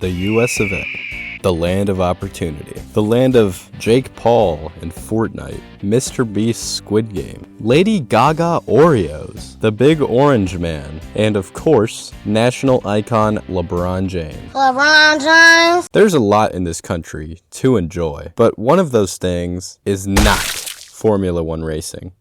The US of A. The land of opportunity. The land of Jake Paul and Fortnite, Mr. Beast's Squid Game, Lady Gaga Oreos, the Big Orange Man, and of course, national icon LeBron James. LeBron James! There's a lot in this country to enjoy, but one of those things is not Formula One racing.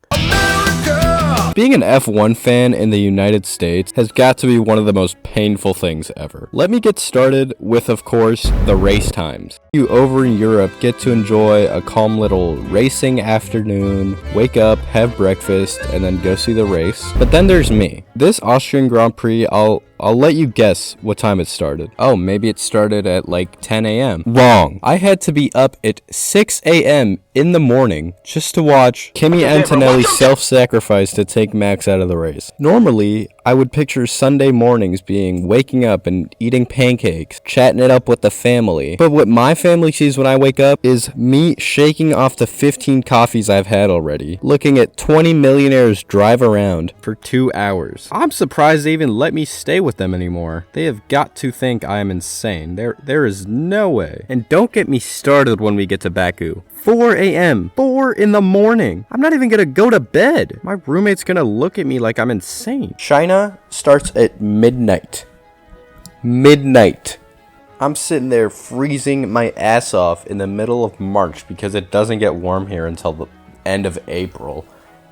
Being an F1 fan in the United States has got to be one of the most painful things ever. Let me get started with, of course, the race times. You over in Europe get to enjoy a calm little racing afternoon, wake up, have breakfast, and then go see the race. But then there's me. This Austrian Grand Prix, I'll let you guess what time it started. Oh, maybe it started at like 10 a.m. Wrong. I had to be up at 6 a.m. in the morning just to watch Kimi Antonelli self-sacrifice to take Max out of the race. Normally, I would picture Sunday mornings being waking up and eating pancakes, chatting it up with the family. But what my family sees when I wake up is me shaking off the 15 coffees I've had already, looking at 20 millionaires drive around for 2 hours. I'm surprised they even let me stay with them anymore. They have got to think I am insane. There is no way. And don't get me started when we get to Baku. 4 a.m. 4 in the morning. I'm not even gonna go to bed. My roommate's gonna look at me like I'm insane. China starts at midnight. Midnight. I'm sitting there freezing my ass off in the middle of March because it doesn't get warm here until the end of April.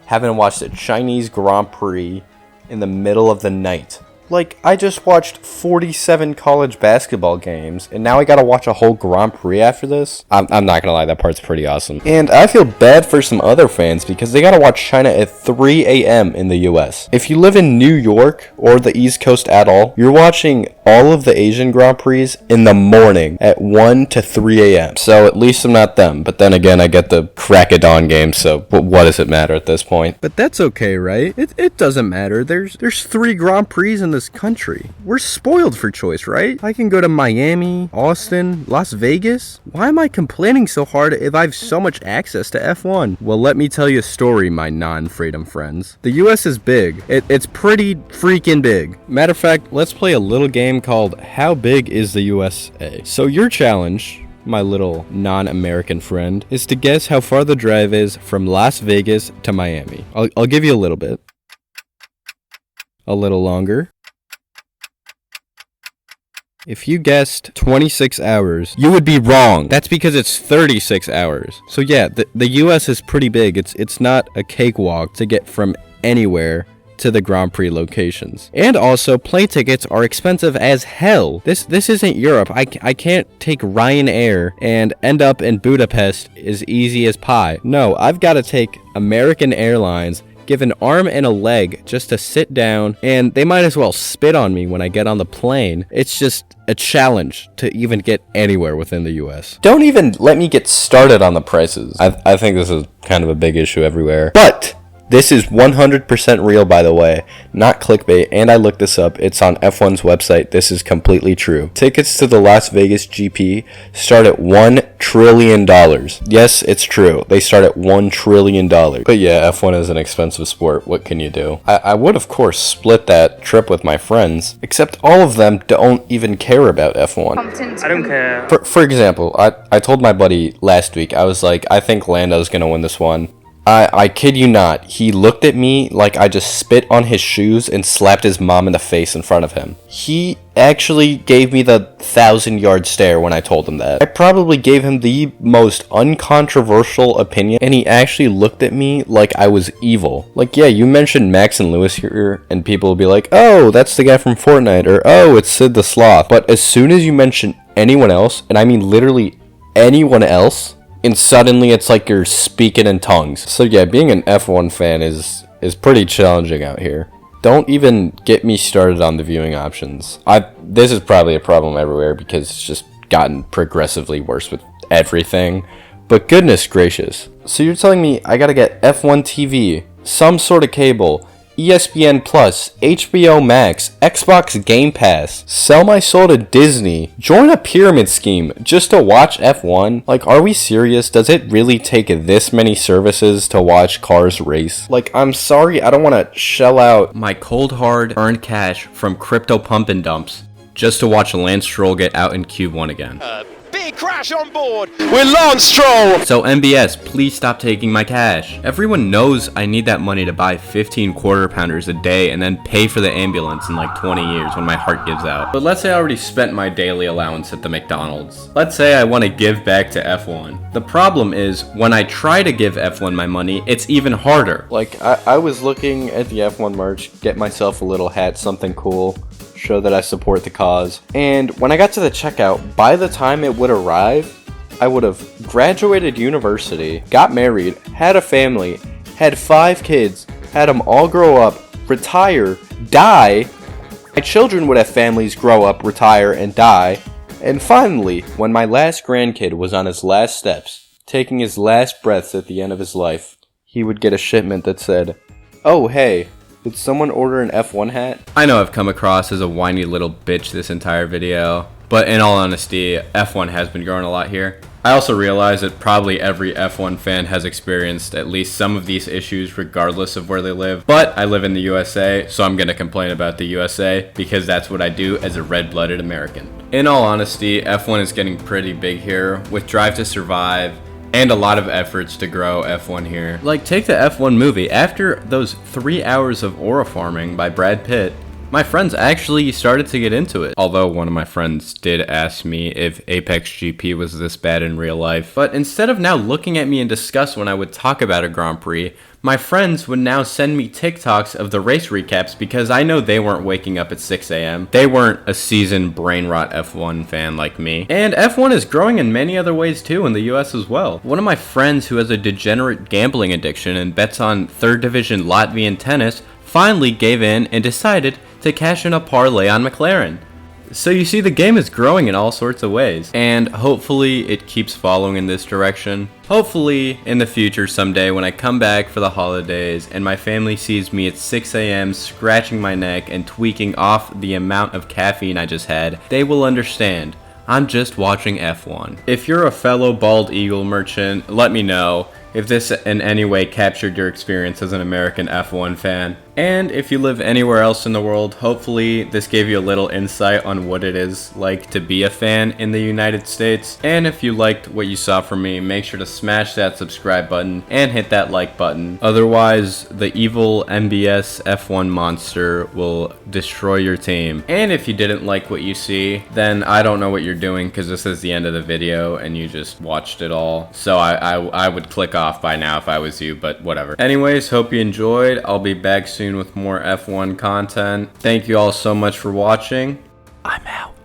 Having watched a Chinese Grand Prix in the middle of the night. Like, I just watched 47 college basketball games, and now I gotta watch a whole Grand Prix after this? I'm not gonna lie, that part's pretty awesome. And I feel bad for some other fans because they gotta watch China at 3 a.m. in the US. If you live in New York or the East Coast at all, you're watching all of the Asian Grand Prix in the morning at 1 to 3 a.m. So at least I'm not them. But then again, I get the crack of dawn game, so what does it matter at this point? But that's okay, right? It doesn't matter. There's 3 Grand Prix in this country. We're spoiled for choice, right? I can go to Miami, Austin, Las Vegas. Why am I complaining so hard if I have so much access to F1? Well, let me tell you a story, my non-freedom friends. The US is big. It's pretty freaking big. Matter of fact, let's play a little game called How Big is the USA? So your challenge, my little non-American friend, is to guess how far the drive is from Las Vegas to Miami. I'll give you a little bit. A little longer. If you guessed 26 hours, you would be wrong. That's because it's 36 hours. So yeah, the US is pretty big. It's not a cakewalk to get from anywhere to the Grand Prix locations. And also, plane tickets are expensive as hell. This isn't Europe. I can't take Ryanair and end up in Budapest as easy as pie. No, I've got to take American Airlines, give an arm and a leg just to sit down, and they might as well spit on me when I get on the plane. It's just a challenge to even get anywhere within the US. Don't even let me get started on the prices. I think this is kind of a big issue everywhere. But this is 100% real, by the way, not clickbait, and I looked this up. It's on F1's website. This is completely true. Tickets to the Las Vegas GP start at $1 trillion. Yes, it's true. They start at $1 trillion. But yeah, F1 is an expensive sport. What can you do? I would, of course, split that trip with my friends, except all of them don't even care about F1. I don't care. For example, I told my buddy last week, I was like, I think Lando's gonna win this one. I kid you not, he looked at me like I just spit on his shoes and slapped his mom in the face in front of him. He actually gave me the 1,000-yard stare when I told him that. I probably gave him the most uncontroversial opinion, and he actually looked at me like I was evil. Like, yeah, you mentioned Max and Lewis here, and people will be like, oh, that's the guy from Fortnite, or oh, it's Sid the Sloth. But as soon as you mention anyone else, and I mean literally anyone else, and suddenly it's like you're speaking in tongues. So yeah, being an F1 fan is pretty challenging out here. Don't even get me started on the viewing options. This is probably a problem everywhere because it's just gotten progressively worse with everything. But goodness gracious. So you're telling me I gotta get F1 TV, some sort of cable, ESPN Plus, HBO Max, Xbox Game Pass, sell my soul to Disney, join a pyramid scheme just to watch F1? Like, are we serious? Does it really take this many services to watch cars race? Like, I'm sorry, I don't want to shell out my cold hard earned cash from crypto pump and dumps just to watch Lance Stroll get out in Q1 again. Big crash on board with Lance Stroll. So MBS, please stop taking my cash. Everyone knows I need that money to buy 15 quarter pounders a day and then pay for the ambulance in like 20 years when my heart gives out. But let's say I already spent my daily allowance at the McDonald's. Let's say I want to give back to F1. The problem is when I try to give F1 my money, it's even harder. Like I was looking at the F1 merch, get myself a little hat, something cool, show that I support the cause. And when I got to the checkout, by the time it would arrive, I would have graduated university, got married, had a family, had 5 kids, had them all grow up, retire, die. My children would have families grow up, retire, and die. And finally, when my last grandkid was on his last steps, taking his last breaths at the end of his life, he would get a shipment that said, "Oh hey, did someone order an F1 hat?" I know I've come across as a whiny little bitch this entire video, but in all honesty, F1 has been growing a lot here. I also realize that probably every F1 fan has experienced at least some of these issues regardless of where they live, but I live in the USA, so I'm gonna complain about the USA because that's what I do as a red-blooded American. In all honesty, F1 is getting pretty big here with Drive to Survive, and a lot of efforts to grow F1 here. Like, take the F1 movie. After those 3 hours of aura farming by Brad Pitt, my friends actually started to get into it. Although one of my friends did ask me if Apex GP was this bad in real life. But instead of now looking at me in disgust when I would talk about a Grand Prix, my friends would now send me TikToks of the race recaps because I know they weren't waking up at 6 a.m. They weren't a seasoned brain rot F1 fan like me. And F1 is growing in many other ways too in the US as well. One of my friends who has a degenerate gambling addiction and bets on 3rd division Latvian tennis finally gave in and decided to cash in a parlay on McLaren. So you see, the game is growing in all sorts of ways, and hopefully it keeps following in this direction. Hopefully in the future someday when I come back for the holidays and my family sees me at 6 a.m. scratching my neck and tweaking off the amount of caffeine I just had, they will understand I'm just watching F1. If you're a fellow Bald Eagle merchant, let me know if this in any way captured your experience as an American F1 fan. And if you live anywhere else in the world, hopefully this gave you a little insight on what it is like to be a fan in the United States. And if you liked what you saw from me, make sure to smash that subscribe button and hit that like button. Otherwise, the evil MBS F1 monster will destroy your team. And if you didn't like what you see, then I don't know what you're doing because this is the end of the video and you just watched it all. So I would click off by now if I was you, but whatever. Anyways, hope you enjoyed. I'll be back soon with more F1 content. Thank you all so much for watching. I'm out.